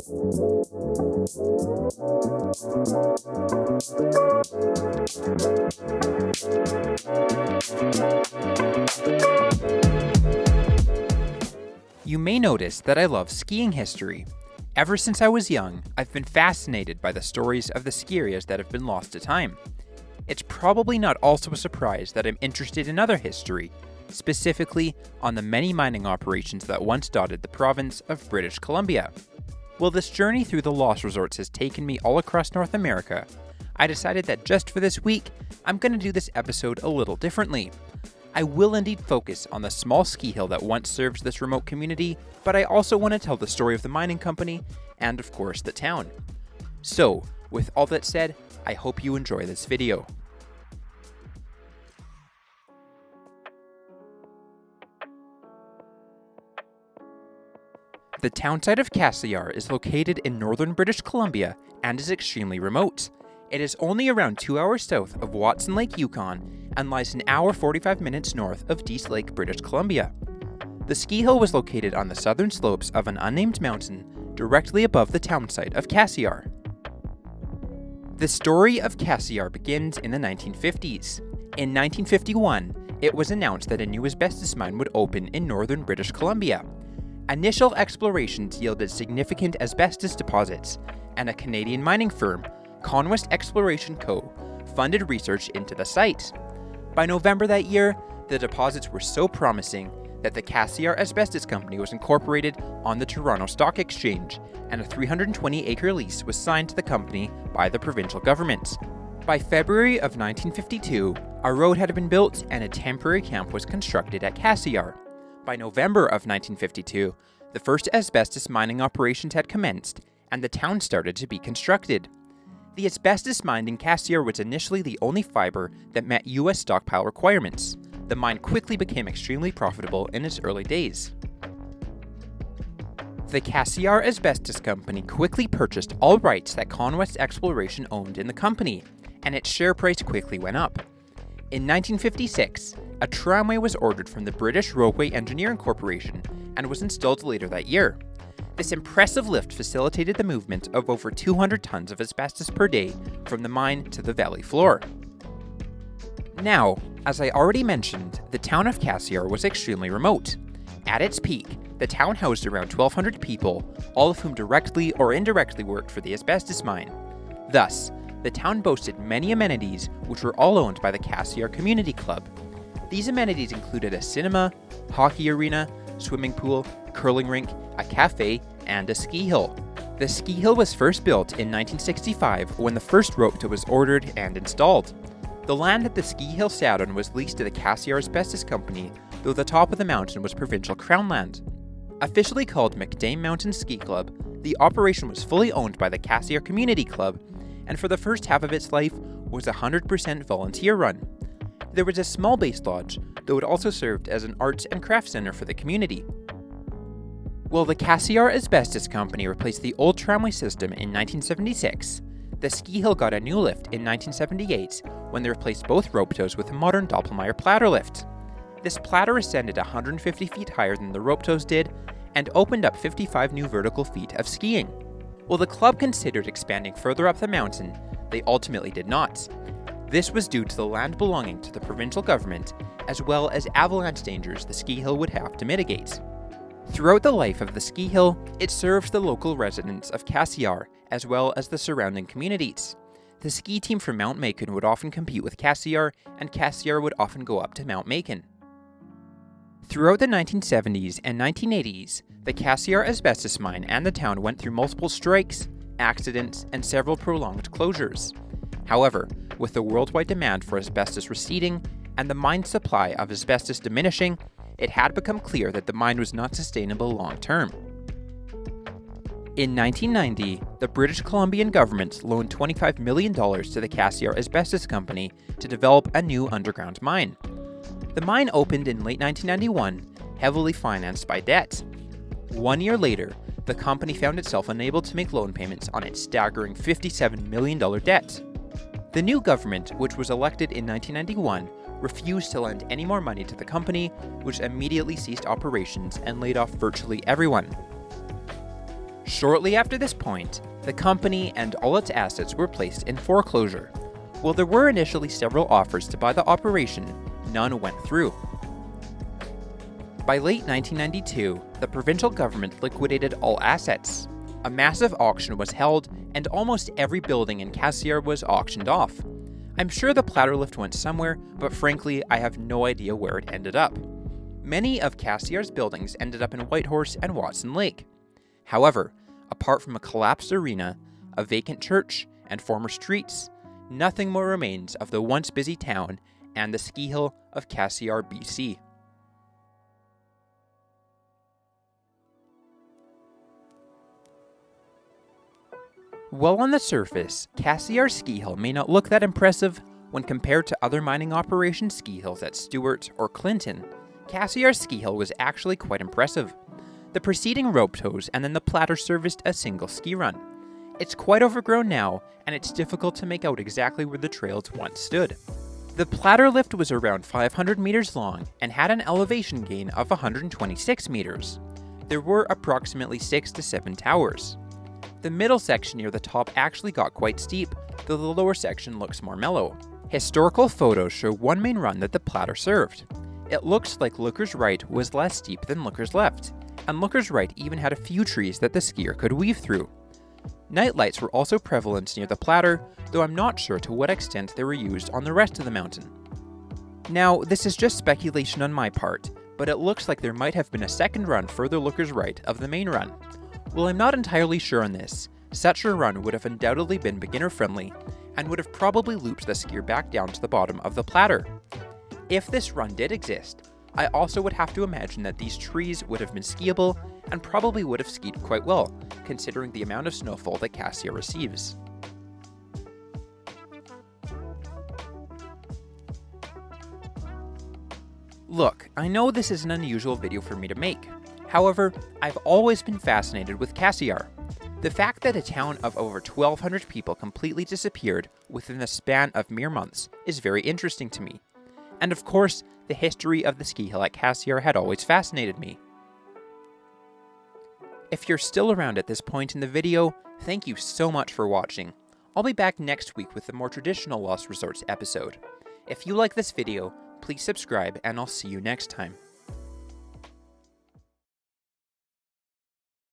You may notice that I love skiing history. Ever since I was young, I've been fascinated by the stories of the ski areas that have been lost to time. It's probably not also a surprise that I'm interested in other history, specifically on the many mining operations that once dotted the province of British Columbia. While this journey through the lost resorts has taken me all across North America, I decided that just for this week, I'm going to do this episode a little differently. I will indeed focus on the small ski hill that once served this remote community, but I also want to tell the story of the mining company and, of course, the town. So, with all that said, I hope you enjoy this video. The townsite of Cassiar is located in northern British Columbia and is extremely remote. It is only around 2 hours south of Watson Lake, Yukon, and lies an hour 45 minutes north of Dease Lake, British Columbia. The ski hill was located on the southern slopes of an unnamed mountain directly above the townsite of Cassiar. The story of Cassiar begins in the 1950s. In 1951, it was announced that a new asbestos mine would open in northern British Columbia. Initial explorations yielded significant asbestos deposits, and a Canadian mining firm, Conwest Exploration Co., funded research into the site. By November that year, the deposits were so promising that the Cassiar Asbestos Company was incorporated on the Toronto Stock Exchange, and a 320-acre lease was signed to the company by the provincial government. By February of 1952, a road had been built and a temporary camp was constructed at Cassiar. By November of 1952, the first asbestos mining operations had commenced, and the town started to be constructed. The asbestos mined in Cassiar was initially the only fiber that met U.S. stockpile requirements. The mine quickly became extremely profitable in its early days. The Cassiar Asbestos Company quickly purchased all rights that Conwest Exploration owned in the company, and its share price quickly went up. In 1956, a tramway was ordered from the British Roadway Engineering Corporation and was installed later that year. This impressive lift facilitated the movement of over 200 tons of asbestos per day from the mine to the valley floor. Now, as I already mentioned, the town of Cassiar was extremely remote. At its peak, the town housed around 1,200 people, all of whom directly or indirectly worked for the asbestos mine. Thus, the town boasted many amenities which were all owned by the Cassiar Community Club. These amenities included a cinema, hockey arena, swimming pool, curling rink, a cafe, and a ski hill. The ski hill was first built in 1965 when the first ropetow was ordered and installed. The land that the ski hill sat on was leased to the Cassiar Asbestos Company, though the top of the mountain was provincial crown land. Officially called McDame Mountain Ski Club, the operation was fully owned by the Cassiar Community Club, and for the first half of its life was 100% volunteer run. There was a small base lodge, though it also served as an arts and crafts center for the community. While the Cassiar Asbestos Company replaced the old tramway system in 1976, the ski hill got a new lift in 1978 when they replaced both ropetows with a modern Doppelmayr Platter lift. This Platter ascended 150 feet higher than the ropetows did and opened up 55 new vertical feet of skiing. While the club considered expanding further up the mountain, they ultimately did not. This was due to the land belonging to the provincial government, as well as avalanche dangers the ski hill would have to mitigate. Throughout the life of the ski hill, it served the local residents of Cassiar, as well as the surrounding communities. The ski team from Mount Macon would often compete with Cassiar, and Cassiar would often go up to Mount Macon. Throughout the 1970s and 1980s, the Cassiar asbestos mine and the town went through multiple strikes, accidents, and several prolonged closures. However, with the worldwide demand for asbestos receding and the mine's supply of asbestos diminishing, it had become clear that the mine was not sustainable long-term. In 1990, the British Columbian government loaned $25 million to the Cassiar Asbestos Company to develop a new underground mine. The mine opened in late 1991, heavily financed by debt. 1 year later, the company found itself unable to make loan payments on its staggering $57 million debt. The new government, which was elected in 1991, refused to lend any more money to the company, which immediately ceased operations and laid off virtually everyone. Shortly after this point, the company and all its assets were placed in foreclosure. While there were initially several offers to buy the operation, none went through. By late 1992, the provincial government liquidated all assets. A massive auction was held, and almost every building in Cassiar was auctioned off. I'm sure the Platter lift went somewhere, but frankly, I have no idea where it ended up. Many of Cassiar's buildings ended up in Whitehorse and Watson Lake. However, apart from a collapsed arena, a vacant church, and former streets, nothing more remains of the once busy town and the ski hill of Cassiar, BC. While on the surface, Cassiar Ski Hill may not look that impressive when compared to other mining operation ski hills at Stewart or Clinton, Cassiar Ski Hill was actually quite impressive. The preceding rope tows and then the Platter serviced a single ski run. It's quite overgrown now, and it's difficult to make out exactly where the trails once stood. The Platter lift was around 500 meters long and had an elevation gain of 126 meters. There were approximately 6 to 7 towers. The middle section near the top actually got quite steep, though the lower section looks more mellow. Historical photos show one main run that the Platter served. It looks like Looker's Right was less steep than Looker's Left, and Looker's Right even had a few trees that the skier could weave through. Night lights were also prevalent near the Platter, though I'm not sure to what extent they were used on the rest of the mountain. Now, this is just speculation on my part, but it looks like there might have been a second run further Looker's Right of the main run. While I'm not entirely sure on this, such a run would have undoubtedly been beginner-friendly, and would have probably looped the skier back down to the bottom of the Platter. If this run did exist, I also would have to imagine that these trees would have been skiable and probably would have skied quite well, considering the amount of snowfall that Cassiar receives. Look, I know this is an unusual video for me to make. However, I've always been fascinated with Cassiar. The fact that a town of over 1,200 people completely disappeared within the span of mere months is very interesting to me. And of course, the history of the ski hill at Cassiar had always fascinated me. If you're still around at this point in the video, thank you so much for watching. I'll be back next week with a more traditional Lost Resorts episode. If you like this video, please subscribe and I'll see you next time.